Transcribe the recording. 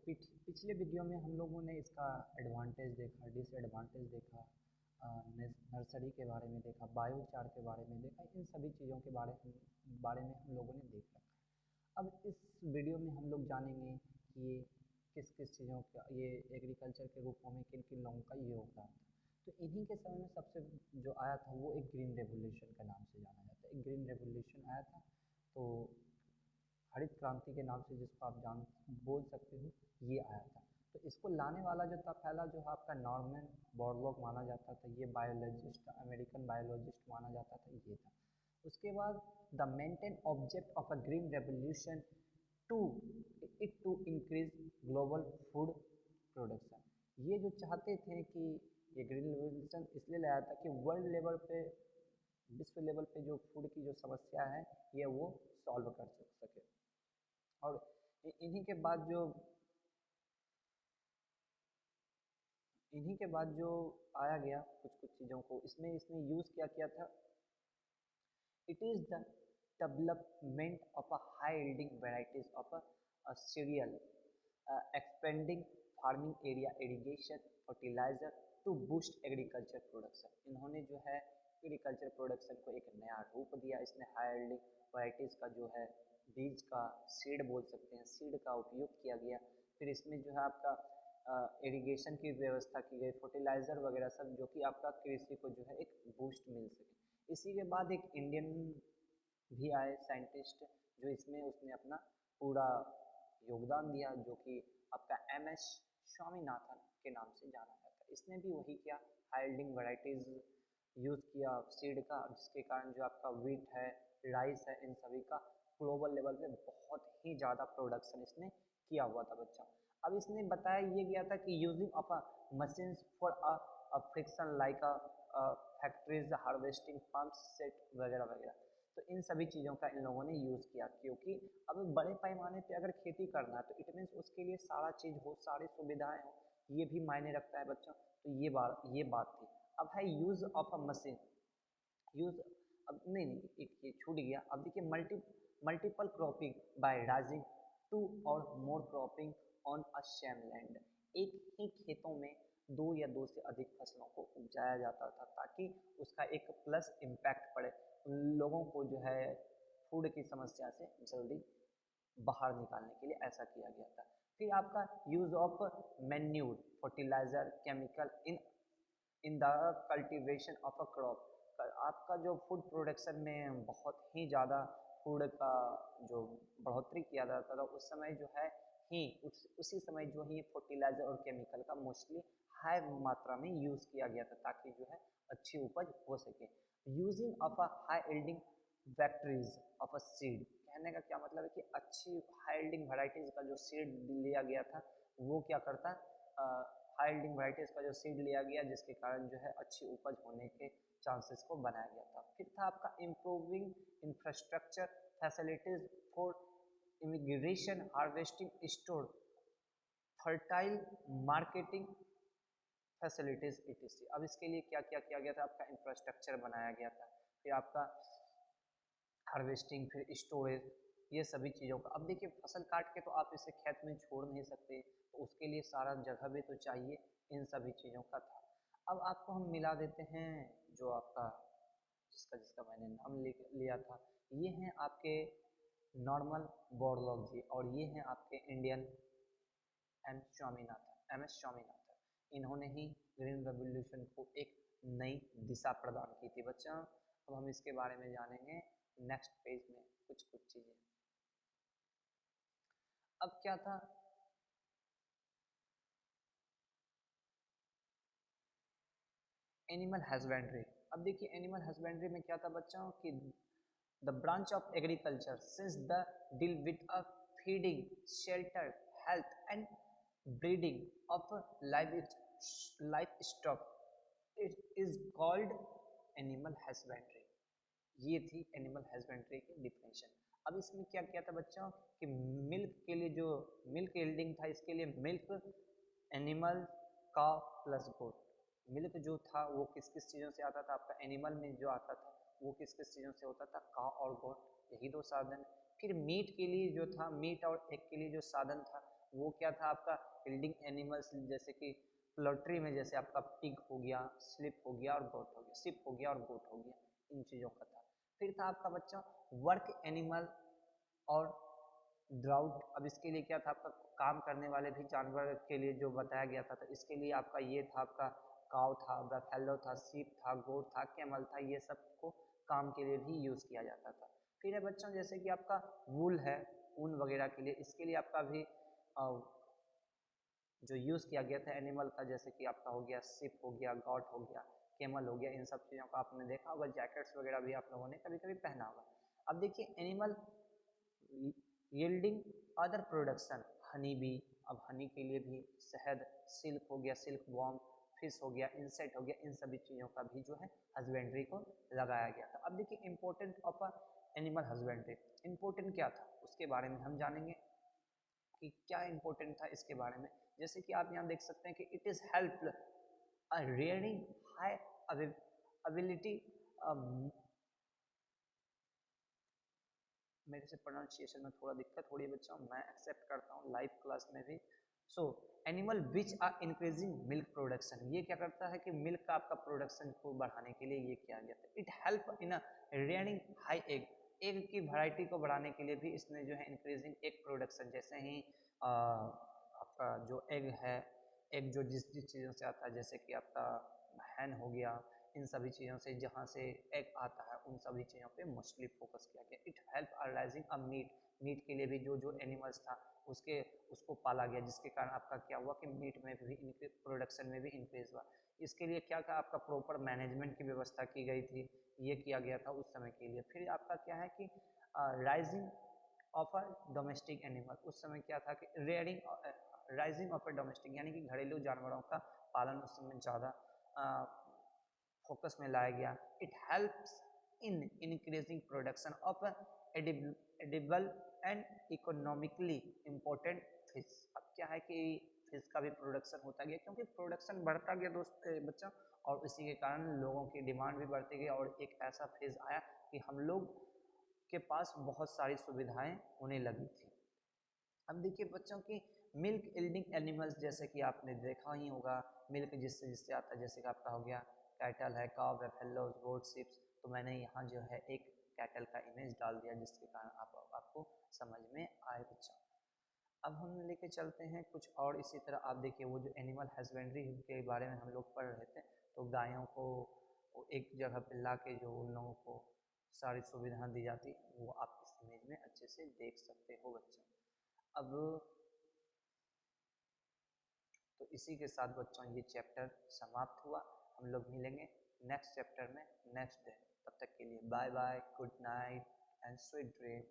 पिछले वीडियो में हम लोगों ने इसका एडवांटेज देखा, डिसएडवांटेज देखा, नर्सरी के बारे में देखा, बायोचार के बारे में देखा, इन सभी चीज़ों के बारे में हम लोगों ने देख रखा। अब इस वीडियो में हम लोग जानेंगे कि ये किस किस चीज़ों का, ये एग्रीकल्चर के रूपों में किन किन लोगों का योगदान था। तो इन्हीं के समय में सबसे जो आया था वो एक ग्रीन रेवोल्यूशन के नाम से जाना जाता है। एक ग्रीन रेवोल्यूशन आया था, तो हरित क्रांति के नाम से जिसको आप बोल सकते हो, ये आया था। तो इसको लाने वाला जो था पहला जो है आपका नॉर्मन बोरलॉग माना जाता था, ये बायोलॉजिस्ट, अमेरिकन बायोलॉजिस्ट माना जाता था, ये था। उसके बाद the maintain object of a green revolution to to increase global food production. ये जो चाहते थे कि ये ग्रीन रेवोल्यूशन इसलिए लाया था कि वर्ल्ड लेवल पे, विश्व लेवल पे जो फूड की जो समस्या है ये वो सॉल्व कर सके। और इन्हीं के बाद जो आया गया कुछ कुछ चीज़ों को इसमें इसने यूज़ क्या किया था। It is the development of a high yielding varieties of a cereal, expanding farming area, irrigation, fertilizer to boost agriculture production. इन्होंने जो है एग्रीकल्चर प्रोडक्शन को एक नया रूप दिया। इसने हाई यील्डिंग वेराइटीज़ का जो है बीज का, सीड बोल सकते हैं, सीड का उपयोग किया गया। फिर इसमें जो है आपका इरिगेशन की व्यवस्था की गई, फर्टिलाइज़र वगैरह सब, जो कि आपका कृषि को जो है एक बूस्ट मिल सके। इसी के बाद एक इंडियन भी आए साइंटिस्ट, जो इसमें उसने अपना पूरा योगदान दिया, जो कि आपका MS स्वामीनाथन के नाम से जाना जाता है। इसने भी वही किया, हाई यील्डिंग वैरायटीज़ यूज़ किया सीड का, जिसके कारण जो आपका व्हीट है, राइस है, इन सभी का ग्लोबल लेवल पे बहुत ही ज़्यादा प्रोडक्शन इसने किया हुआ था बच्चा। अब इसने बताया ये गया था कि using of a machines for a friction like a factories, harvesting pumps set वगैरह वगैरह। तो इन सभी चीज़ों का इन लोगों ने यूज़ किया, क्योंकि अब बड़े पैमाने पे अगर खेती करना है तो इट मीन्स उसके लिए सारा चीज़ हो, सारी सुविधाएं हो, ये भी मायने रखता है बच्चों। तो ये बात थी। अब है use of a machine, use, अब नहीं एक ये छूट गया। अब देखिए multiple cropping by rising two और more cropping on a same land. एक ही खेतों में दो या दो से अधिक फसलों को उपजाया जाता था, ताकि उसका एक प्लस इम्पैक्ट पड़े, लोगों को जो है फूड की समस्या से जल्दी बाहर निकालने के लिए ऐसा किया गया था। फिर आपका use of manure, fertilizer, chemical in the cultivation of a crop. आपका जो फूड प्रोडक्शन में बहुत ही ज़्यादा फूड का जो बढ़ोतरी किया जाता था उस समय जो है ही उसी समय जो ही फर्टिलाइजर और केमिकल का मोस्टली हाई मात्रा में यूज़ किया गया था, ताकि जो है अच्छी उपज हो सके। Using of a high yielding varieties of a seed, कहने का क्या मतलब है कि अच्छी हाई यील्डिंग वैरायटीज का जो सीड लिया गया था वो क्या करता है, हाई यील्डिंग वैरायटीज का जो सीड लिया गया, जिसके कारण जो है अच्छी उपज होने के चांसेस को बनाया गया था। फिर था आपका improving infrastructure facilities for immigration, harvesting, store, fertile marketing facilities etc। अब इसके लिए क्या क्या किया गया था, आपका इंफ्रास्ट्रक्चर बनाया गया था, फिर आपका हार्वेस्टिंग, फिर स्टोरेज, ये सभी चीज़ों का। अब देखिए फसल काट के तो आप इसे खेत में छोड़ नहीं सकते, तो उसके लिए सारा जगह भी तो चाहिए, इन सभी चीज़ों का था। अब आपको हम मिला देते हैं जो आपका जिसका जिसका मैंने नाम लिया था। ये हैं आपके नॉर्मल बोरलॉग जी, और ये हैं आपके इंडियन MS स्वामीनाथन। इन्होंने ही ग्रीन रेवोल्यूशन को एक नई दिशा प्रदान की थी बच्चों। अब हम इसके बारे में जानेंगे नेक्स्ट पेज में कुछ कुछ चीजें। अब क्या था, एनिमल हस्बेंड्री। अब देखिए एनिमल हस्बेंड्री में क्या था बच्चों कि the branch of agriculture since the deal with a feeding, shelter, health and breeding of life stock, it is called animal husbandry. ये थी एनिमल हस्बेंड्री की डिफिनेशन। अब इसमें क्या किया था बच्चों कि मिल्क के लिए जो मिल्क यील्डिंग था, इसके लिए मिल्क एनिमल का प्लस गोट। मिल्क जो था वो किस किस चीज़ों से आता था, आपका एनिमल में जो आता था वो किस किस चीज़ों से होता था, काव और गोट, यही दो साधन। फिर मीट के लिए जो था, मीट और एग के लिए जो साधन था वो क्या था आपका यील्डिंग एनिमल्स, जैसे कि पोल्ट्री में जैसे आपका पिग हो गया, स्लिप हो गया और गोट हो गया, सिप हो गया और गोट हो गया, इन चीज़ों का था। फिर था आपका बच्चों वर्क एनिमल और ड्राउट। अब इसके लिए क्या था आपका काम करने वाले भी जानवर के लिए जो बताया गया था, तो इसके लिए आपका ये था आपका काव था, बफेलो था, सीप था, गोट था, कैमल था, ये सब को काम के लिए भी यूज़ किया जाता था। फिर है बच्चों जैसे कि आपका वूल है, ऊन वगैरह के लिए, इसके लिए आपका भी जो यूज़ किया गया था एनिमल का, जैसे कि आपका हो गया सिप हो गया, गॉट हो गया, केमल हो गया, इन सब चीज़ों का आपने देखा होगा, जैकेट्स वगैरह भी आप लोगों ने कभी कभी पहना होगा। अब देखिए animal yielding other production, honey bee, अब हनी के लिए भी शहद, सिल्क हो गया, सिल्क वॉर्म, फिश हो गया, इंसेक्ट हो गया, इन सभी चीज़ों का भी जो है हस्बेंड्री को लगाया गया था। अब देखिए important of a animal husbandry, important क्या था उसके बारे में हम जानेंगे कि क्या इंपॉर्टेंट था इसके बारे में। जैसे कि आप यहाँ देख सकते हैं कि it is help rearing high ability, मेरे से प्रोनाउंसिएशन में थोड़ा दिक्कत हो रही है बच्चों, मैं एक्सेप्ट करता हूँ लाइव क्लास में भी। So animal which are increasing milk production, ये क्या करता है कि मिल्क का आपका प्रोडक्शन को बढ़ाने के लिए ये किया गया था। It help in rearing high egg, egg की वैरायटी को बढ़ाने के लिए भी इसने जो है इंक्रीजिंग एग प्रोडक्शन, जैसे ही आपका जो एग है, एग जो जिस जिस चीज़ों से आता है, जैसे कि आपका हैन हो गया, इन सभी चीज़ों से जहाँ से एग आता है उन सभी चीज़ों पे मोस्टली फोकस किया गया। It help raising a meat, meat के लिए भी जो जो एनिमल्स था उसको पाला गया, जिसके कारण आपका क्या हुआ कि मीट में भी प्रोडक्शन में भी इंक्रीज हुआ। इसके लिए क्या क्या आपका प्रॉपर मैनेजमेंट की व्यवस्था की गई थी, ये किया गया था उस समय के लिए। फिर आपका क्या है कि rising of a domestic animal, उस समय क्या था कि rearing rising of a domestic, यानी कि घरेलू जानवरों का पालन उस समय ज़्यादा फोकस में लाया गया। It helps in increasing production of edible and economically important fish. अब क्या है कि फिश का भी प्रोडक्शन होता गया, क्योंकि प्रोडक्शन बढ़ता गया बच्चों, और इसी के कारण लोगों की डिमांड भी बढ़ती गई, और एक ऐसा फेज आया कि हम लोग के पास बहुत सारी सुविधाएं होने लगी थी। अब देखिए बच्चों की मिल्क यील्डिंग एनिमल्स, जैसे कि आपने देखा ही होगा, मिल्क जिससे जिससे आता है, जैसे कि आपका हो गया कैटल है, काव, बफेलोज, गोट, शिप्स। तो मैंने यहाँ जो है एक कैटल का इमेज डाल दिया, जिसके कारण आपको समझ में आए बच्चों। अब हम लेके चलते हैं कुछ और इसी तरह। आप देखिए वो जो एनिमल हस्बेंड्री के बारे में हम लोग पढ़ रहे थे, तो गायों को एक जगह पे ला के जो उन लोगों को सारी सुविधाएं दी जाती, वो आप इस इमेज में अच्छे से देख सकते हो बच्चों। अब तो इसी के साथ बच्चों ये चैप्टर समाप्त हुआ। हम लोग मिलेंगे नेक्स्ट चैप्टर में नेक्स्ट डे। तब तक के लिए bye bye, good night and sweet dream.